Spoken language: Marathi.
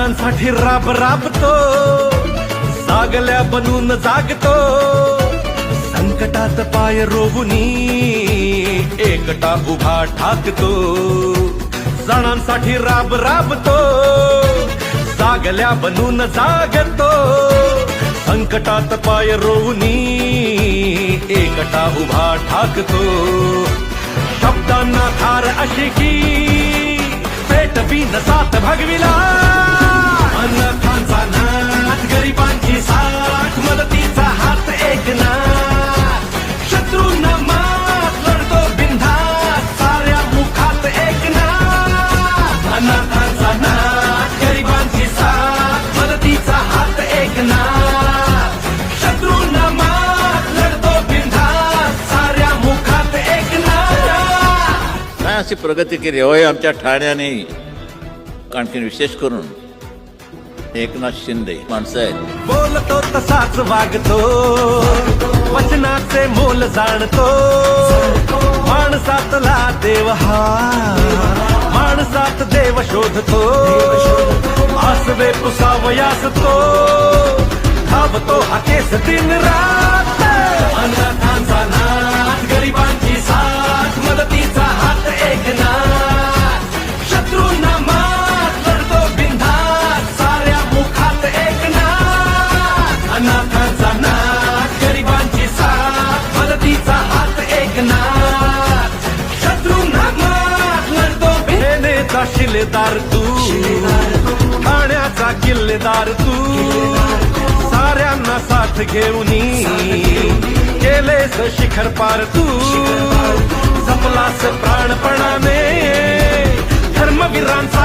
सणांसाठी राब राबतो, जागल्या बनून जागतो, संकटात पाय रोवुनी एकटा उभा ठाकतो. सणांसाठी राब राबतो, जागल्या बनून जागतो, संकटात पाय रोवुनी एकटा उभा ठाकतो. शब्दांना धार अशी की पेटवी न साथ भगविला, अनाथांचा नाथ, गरिबांची साथ, मदतीचा हात एकनाथ, शत्रूंना मात, लढतो बिनधास्त, साऱ्या मुखात एकनाथ. अनाथांचा नाथ, गरिबांची साथ, मदतीचा हात एकनाथ, शत्रूंना मात, लढतो बिनधास्त, साऱ्या मुखात एकनाथ. काय अशी प्रगती केली होय आमच्या ठाण्याने. आणखी विशेष करून एकनाथ शिंदे माणसं आहेत. बोलतो तसाच वागतो, वचनाचे मोल जाणतो, माणसातला देव हा, माणसात देव शोधतो, आसवे पुसावयास तो धावतो हाकेस दिन रात. अनाथांचा नाथ, गरिबांची साथ, मदतीचा हात एकनाथ, शत्रूंना मात, लढतो बिनधास्त, साऱ्या मुखात एकनाथ. अनाथांचा नाथ, गरिबांची साथ, मदतीचा हात एकनाथ, शत्रूंना मात, लढतो बिनधास्त. शिलेदार तू, ठाण्याचा किल्लेदार तू, साऱ्यांना साथ घेऊनी केलेस शिखर पार तू. जपलास प्राणपणाने धर्मवीरांचा